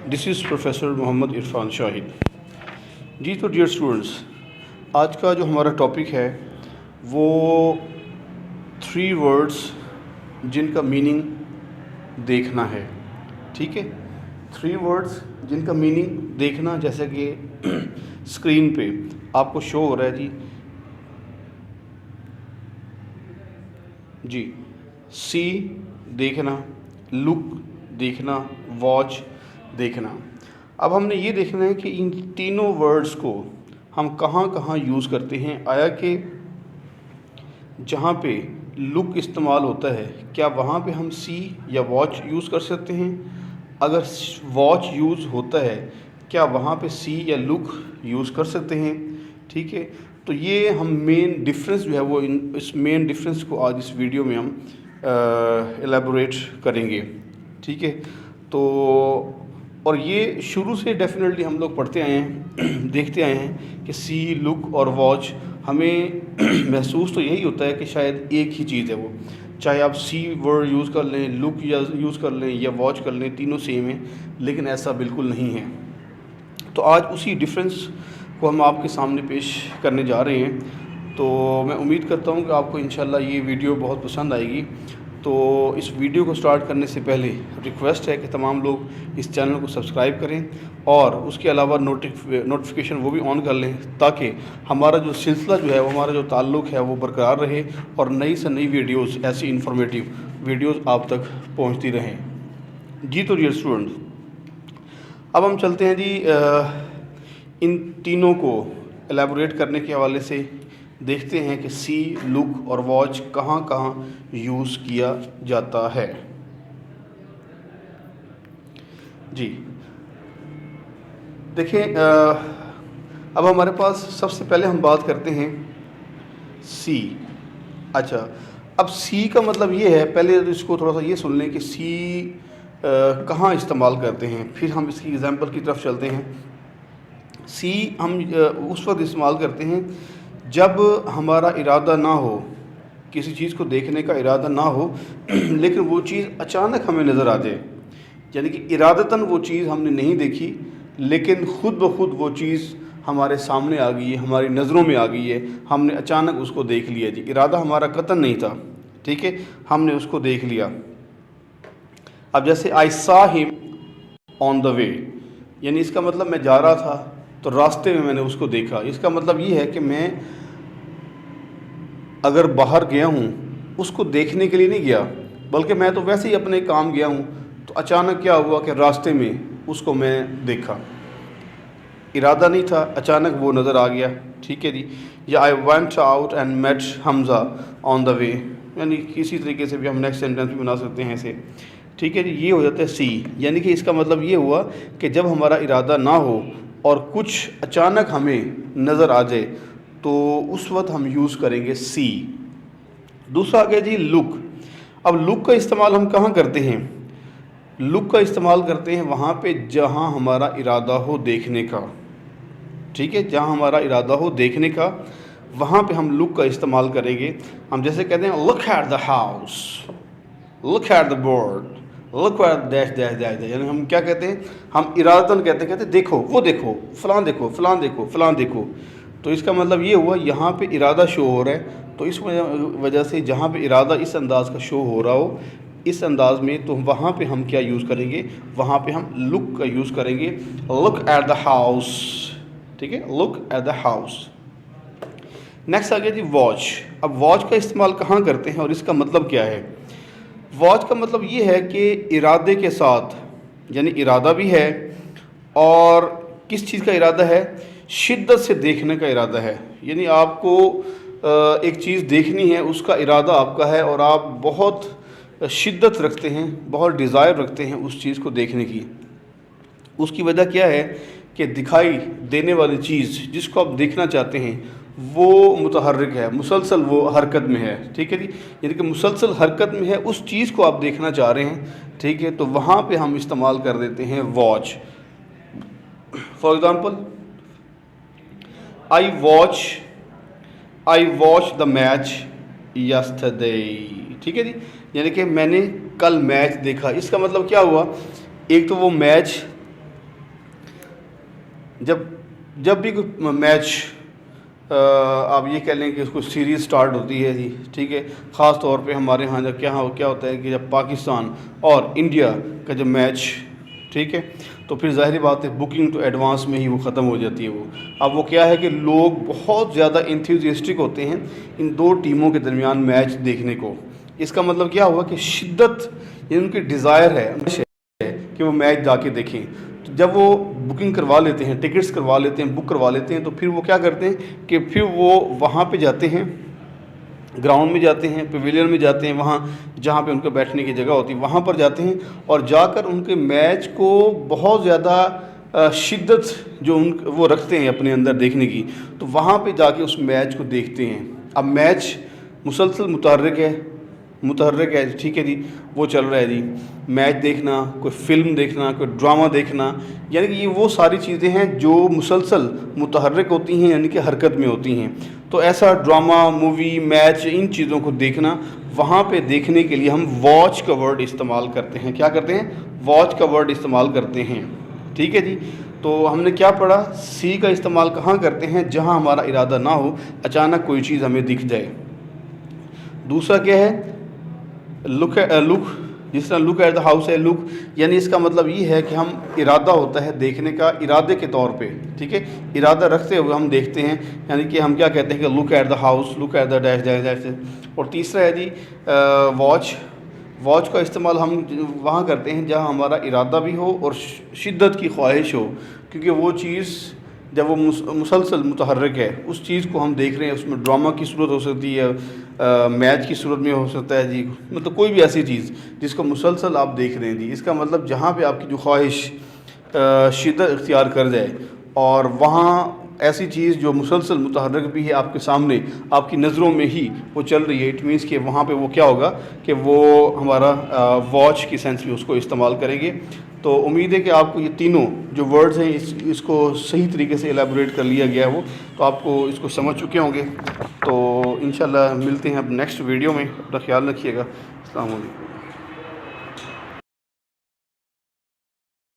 This is professor Mohammad Irfan Shahid. जी तो dear students, आज का जो हमारा टॉपिक है वो 3 वर्ड्स जिनका मीनिंग देखना है। ठीक है, 3 वर्ड्स जिनका मीनिंग देखना, जैसे कि स्क्रीन पे आपको शो हो रहा है जी सी देखना, लुक देखना, वॉच देखना। अब हमने ये देखना है कि इन तीनों वर्ड्स को हम कहाँ कहाँ यूज़ करते हैं। आया कि जहाँ पे लुक इस्तेमाल होता है, क्या वहाँ पे हम सी या वॉच यूज़ कर सकते हैं? अगर वॉच यूज़ होता है, क्या वहाँ पे सी या लुक यूज़ कर सकते हैं? ठीक है, तो ये हम मेन डिफरेंस जो है वो इस मेन डिफरेंस को आज इस वीडियो में हम एलेबोरेट करेंगे। ठीक है, तो और ये शुरू से डेफिनेटली हम लोग पढ़ते आए हैं देखते आए हैं कि सी, लुक और वॉच हमें महसूस तो यही होता है कि शायद एक ही चीज़ है वो। चाहे आप सी वर्ड यूज़ कर लें, लुक या यूज़ कर लें या वॉच कर लें, तीनों सेम हैं, लेकिन ऐसा बिल्कुल नहीं है। तो आज उसी डिफरेंस को हम आपके सामने पेश करने जा रहे हैं। तो मैं उम्मीद करता हूँ कि आपको इंशाल्लाह ये वीडियो बहुत पसंद आएगी। तो इस वीडियो को स्टार्ट करने से पहले रिक्वेस्ट है कि तमाम लोग इस चैनल को सब्सक्राइब करें और उसके अलावा नोटिफिकेशन वो भी ऑन कर लें, ताकि हमारा जो सिलसिला जो है वो, हमारा जो ताल्लुक़ है वो बरकरार रहे और नई से नई वीडियोस, ऐसी इंफॉर्मेटिव वीडियोस आप तक पहुंचती रहें। जी तो डियर स्टूडेंट्स, अब हम चलते हैं जी इन तीनों को एलेबोरेट करने के हवाले से देखते हैं कि सी, लुक और वॉच कहाँ कहाँ यूज़ किया जाता है। जी देखें, अब हमारे पास सबसे पहले हम बात करते हैं सी। अच्छा, अब सी का मतलब ये है, पहले इसको थोड़ा सा ये सुन लें कि सी कहाँ इस्तेमाल करते हैं, फिर हम इसकी एग्ज़ाम्पल की तरफ चलते हैं। सी हम उस वक्त इस्तेमाल करते हैं जब हमारा इरादा ना हो, किसी चीज़ को देखने का इरादा ना हो लेकिन वो चीज़ अचानक हमें नज़र आ जाए। यानी कि इरादतन वो चीज़ हमने नहीं देखी, लेकिन ख़ुद ब खुद वो चीज़ हमारे सामने आ गई है, हमारी नज़रों में आ गई है, हमने अचानक उसको देख लिया। जी, इरादा हमारा कतई नहीं था, ठीक है, हमने उसको देख लिया। अब जैसे आई सा हिम ऑन द वे, यानी इसका मतलब मैं जा रहा था तो रास्ते में मैंने उसको देखा। इसका मतलब ये है कि मैं अगर बाहर गया हूँ उसको देखने के लिए नहीं गया, बल्कि मैं तो वैसे ही अपने काम गया हूँ, तो अचानक क्या हुआ कि रास्ते में उसको मैं देखा। इरादा नहीं था, अचानक वो नज़र आ गया। ठीक है जी। या I went out and met Hamza on the way, यानी किसी तरीके से भी हम नेक्स्ट सेंटेंस भी बना सकते हैं ऐसे। ठीक है जी, ये हो जाता है सी। यानी कि इसका मतलब ये हुआ कि जब हमारा इरादा ना हो और कुछ अचानक हमें नज़र आ जाए, तो उस वक्त हम यूज़ करेंगे सी। दूसरा आ गया जी लुक। अब लुक का इस्तेमाल हम कहाँ करते हैं? लुक का इस्तेमाल करते हैं वहाँ पे जहाँ हमारा इरादा हो देखने का। ठीक है, जहाँ हमारा इरादा हो देखने का, वहाँ पे हम लुक का इस्तेमाल करेंगे। हम जैसे कहते हैं look at the house, look at the board, look at dash dash dash, यानी हम क्या कहते हैं, हम इरादतन कहते देखो, वो देखो, फलां देखो, फलां देखो, फलां देखो। तो इसका मतलब ये हुआ यहाँ पे इरादा शो हो रहा है, तो इस वजह से जहाँ पे इरादा इस अंदाज़ का शो हो रहा हो, इस अंदाज़ में, तो वहाँ पे हम क्या यूज़ करेंगे, वहाँ पे हम लुक का यूज़ करेंगे। लुक एट द हाउस, ठीक है, look at the house. Next आ गया जी वॉच। अब वॉच का इस्तेमाल कहाँ करते हैं और इसका मतलब क्या है? वॉच का मतलब ये है कि इरादे के साथ, यानी इरादा भी है, और किस चीज़ का इरादा है? शिद्दत से देखने का इरादा है। यानी आपको एक चीज़ देखनी है, उसका इरादा आपका है और आप बहुत शिद्दत रखते हैं, बहुत डिज़ायर रखते हैं उस चीज़ को देखने की। उसकी वजह क्या है कि दिखाई देने वाली चीज़ जिसको आप देखना चाहते हैं वो मुतहर्रिक है, मुसलसल वो हरकत में है। ठीक है जी, यानी कि मुसलसल हरकत में है, उस चीज़ को आप देखना चाह रहे हैं। ठीक है, तो वहाँ पे हम इस्तेमाल कर देते हैं watch. For example, I watch the match yesterday. ठीक है जी, यानी कि मैंने कल मैच देखा। इसका मतलब क्या हुआ? एक तो वो मैच جب بھی کوئی میچ آپ یہ کہہ لیں کہ اس کو سیریز سٹارٹ ہوتی ہے جی، ٹھیک ہے، خاص طور پہ ہمارے ہاں جب کیا ہوتا ہے کہ جب پاکستان اور انڈیا کا جب میچ، ٹھیک ہے، تو پھر ظاہری بات ہے بکنگ تو ایڈوانس میں ہی وہ ختم ہو جاتی ہے وہ. اب وہ کیا ہے کہ لوگ بہت زیادہ انتھیوزیسٹک ہوتے ہیں ان دو ٹیموں کے درمیان میچ دیکھنے کو. اس کا مطلب کیا ہوا کہ شدت، یہ ان کی ڈیزائر ہے کہ وہ میچ جا کے دیکھیں. تو جب وہ بکنگ کروا لیتے ہیں، ٹکٹس کروا لیتے ہیں، بک کروا لیتے ہیں، تو پھر وہ کیا کرتے ہیں کہ پھر وہ وہاں پہ جاتے ہیں، گراؤنڈ میں جاتے ہیں، پیویلین میں جاتے ہیں، وہاں جہاں پہ ان کو بیٹھنے کی جگہ ہوتی ہے وہاں پر جاتے ہیں، اور جا کر ان کے میچ کو بہت زیادہ شدت جو وہ رکھتے ہیں اپنے اندر دیکھنے کی، تو وہاں پہ جا کے اس میچ کو دیکھتے ہیں. اب میچ مسلسل متحرک ہے، ٹھیک ہے جی، وہ چل رہا ہے جی. میچ دیکھنا، کوئی فلم دیکھنا، کوئی ڈرامہ دیکھنا، یعنی کہ یہ وہ ساری چیزیں ہیں جو مسلسل متحرک ہوتی ہیں، یعنی کہ حرکت میں ہوتی ہیں. تو ایسا ڈرامہ، مووی، میچ، ان چیزوں کو دیکھنا، وہاں پہ دیکھنے کے لیے ہم واچ کا ورڈ استعمال کرتے ہیں. کیا کرتے ہیں؟ واچ کا ورڈ استعمال کرتے ہیں. ٹھیک ہے جی. تو ہم نے کیا پڑھا؟ سی کا استعمال کہاں کرتے ہیں؟ جہاں ہمارا ارادہ نہ ہو، اچانک کوئی چیز ہمیں دکھ جائے. دوسرا کیا ہے؟ لک، جس طرح لک ایٹ دا ہاؤس ہے، لک یعنی اس کا مطلب یہ ہے کہ ہم ارادہ ہوتا ہے دیکھنے کا، ارادے کے طور پہ، ٹھیک ہے، ارادہ رکھتے ہوئے ہم دیکھتے ہیں، یعنی کہ ہم کیا کہتے ہیں کہ look at the house, look at the dash dash dash. اور تیسرا ہے جی واچ کا استعمال ہم وہاں کرتے ہیں جہاں ہمارا ارادہ بھی ہو اور شدت کی خواہش ہو، کیونکہ وہ چیز جب وہ مسلسل متحرک ہے، اس چیز کو ہم دیکھ رہے ہیں، اس میں ڈرامہ کی صورت ہو سکتی ہے، میچ کی صورت میں ہو سکتا ہے جی، مطلب کوئی بھی ایسی چیز جس کو مسلسل آپ دیکھ رہے ہیں جی. اس کا مطلب جہاں پہ آپ کی جو خواہش شدت اختیار کر جائے، اور وہاں ایسی چیز جو مسلسل متحرک بھی ہے آپ کے سامنے، آپ کی نظروں میں ہی وہ چل رہی ہے، اٹ مینس کہ وہاں پہ وہ کیا ہوگا کہ وہ ہمارا واچ کی سینس میں اس کو استعمال کریں گے. تو امید ہے کہ آپ کو یہ تینوں جو ورڈز ہیں اس کو صحیح طریقے سے ایلیبوریٹ کر لیا گیا ہے وہ، تو آپ کو اس کو سمجھ چکے ہوں گے. تو انشاءاللہ ملتے ہیں اب نیکسٹ ویڈیو میں. اپنا خیال رکھیے گا. السلام علیکم.